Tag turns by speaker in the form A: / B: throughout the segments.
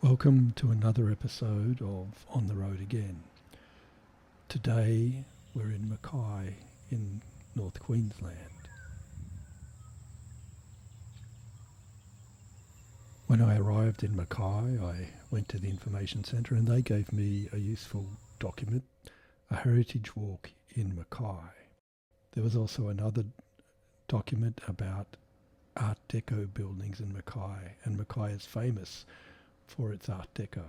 A: Welcome to another episode of On the Road Again. Today we're in Mackay in North Queensland. When I arrived in Mackay, I went to the information centre and they gave me a useful document, a heritage walk in Mackay. There was also another document about Art Deco buildings in Mackay, and Mackay is famous for its Art Deco.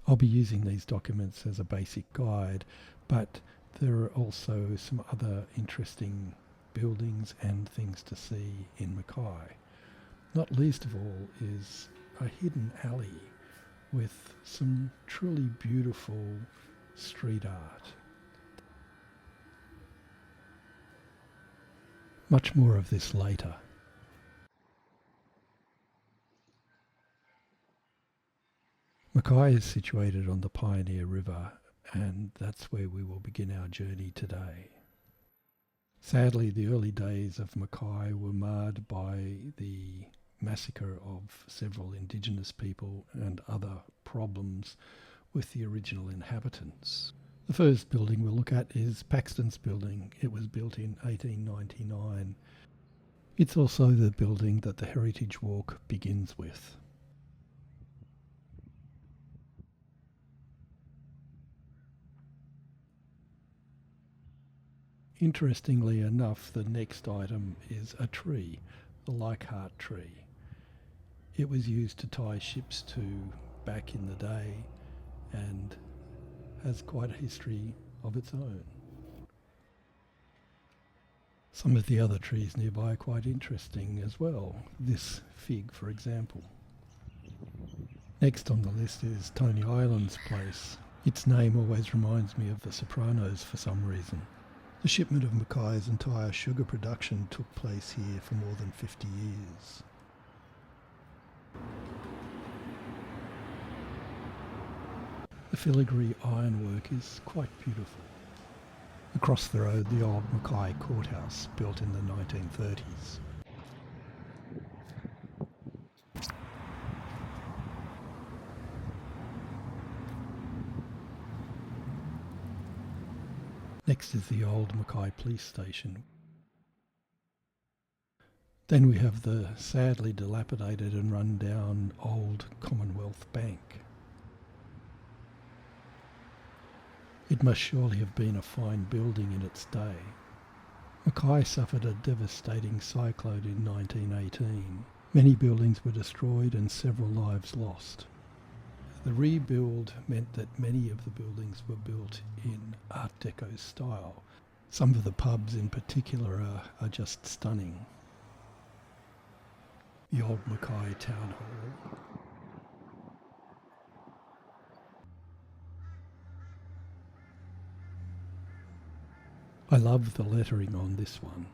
A: I'll be using these documents as a basic guide, but there are also some other interesting buildings and things to see in Mackay. Not least of all is a hidden alley with some truly beautiful street art. Much more of this later. Mackay is situated on the Pioneer River, and that's where we will begin our journey today. Sadly, the early days of Mackay were marred by the massacre of several Indigenous people and other problems with the original inhabitants. The first building we'll look at is Paxton's building. It was built in 1899. It's also the building that the Heritage Walk begins with. Interestingly enough, the next item is a tree, the Leichhardt Tree. It was used to tie ships to back in the day and has quite a history of its own. Some of the other trees nearby are quite interesting as well. This fig, for example. Next on the list is Tony Island's place. Its name always reminds me of The Sopranos for some reason. The shipment of Mackay's entire sugar production took place here for more than 50 years. The filigree ironwork is quite beautiful. Across the road, the old Mackay courthouse, built in the 1930s. Next is the old Mackay police station. Then we have the sadly dilapidated and run-down old Commonwealth Bank. It must surely have been a fine building in its day. Mackay suffered a devastating cyclone in 1918. Many buildings were destroyed and several lives lost. The rebuild meant that many of the buildings were built in Art Deco style. Some of the pubs in particular are just stunning. The old Mackay Town Hall. I love the lettering on this one.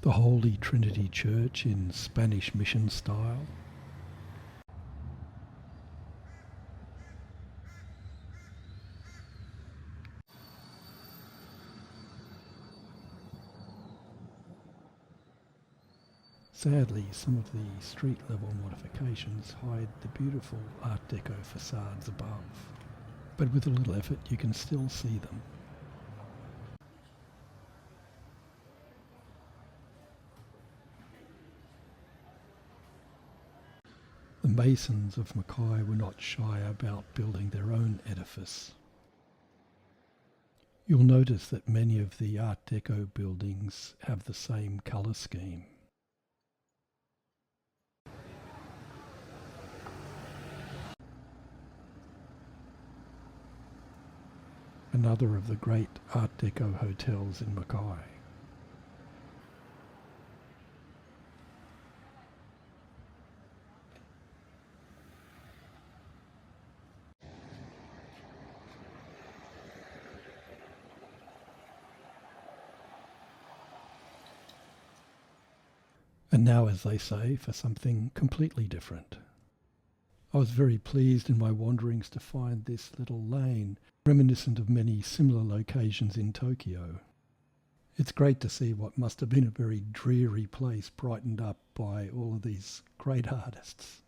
A: The Holy Trinity Church in Spanish mission style. Sadly, some of the street-level modifications hide the beautiful Art Deco facades above, but with a little effort you can still see them. The masons of Mackay were not shy about building their own edifice. You'll notice that many of the Art Deco buildings have the same colour scheme. Another of the great Art Deco hotels in Mackay. And now, as they say, for something completely different. I was very pleased in my wanderings to find this little lane, reminiscent of many similar locations in Tokyo. It's great to see what must have been a very dreary place brightened up by all of these great artists.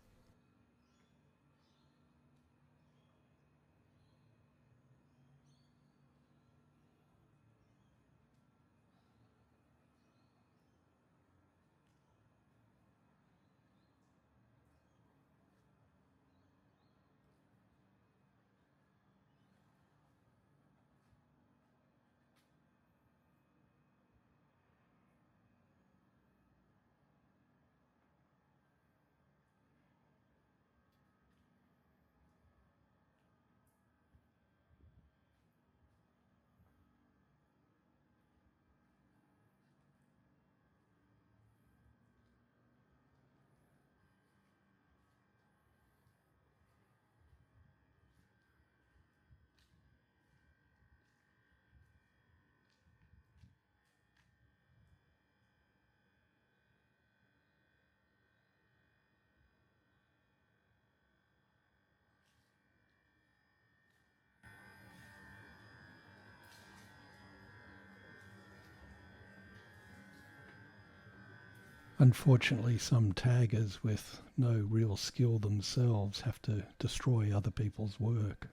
A: Unfortunately, some taggers with no real skill themselves have to destroy other people's work.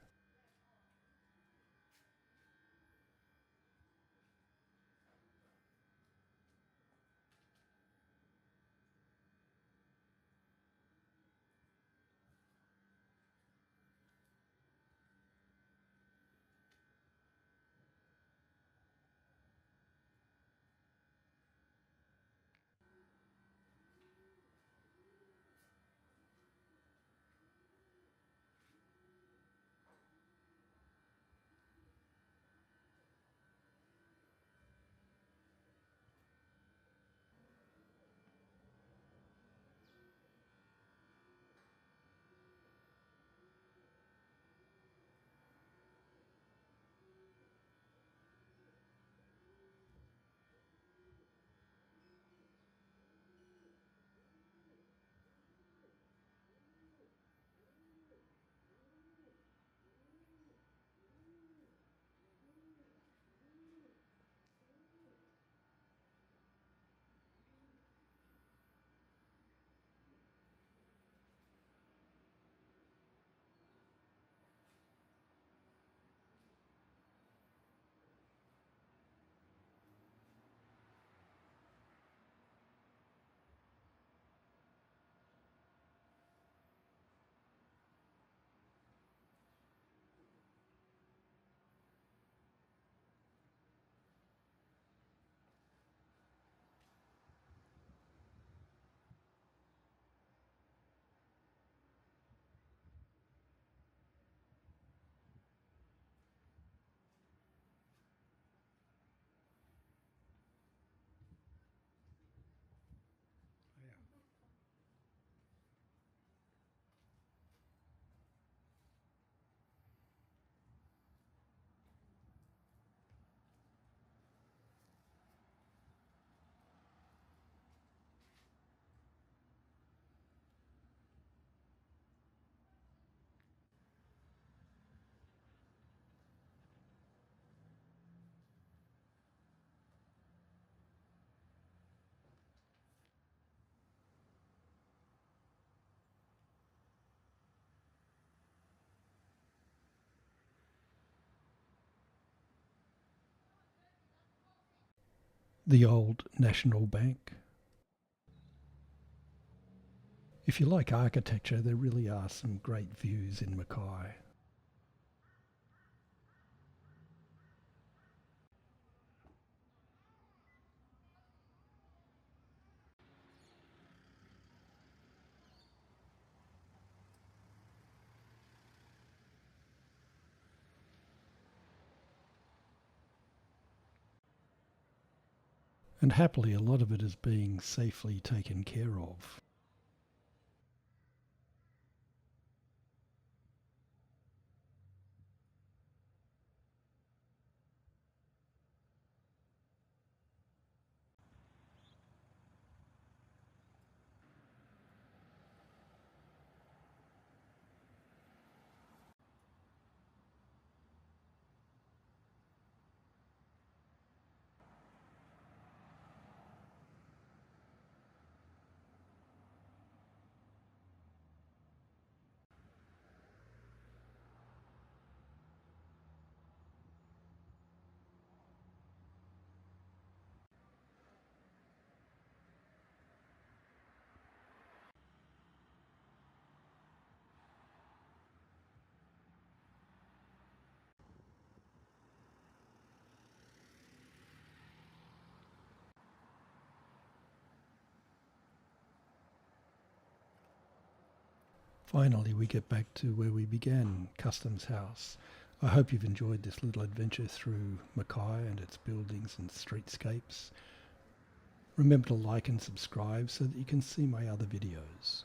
A: The old National Bank. If you like architecture, there really are some great views in Mackay. And happily, a lot of it is being safely taken care of. Finally, we get back to where we began, Customs House. I hope you've enjoyed this little adventure through Mackay and its buildings and streetscapes. Remember to like and subscribe so that you can see my other videos.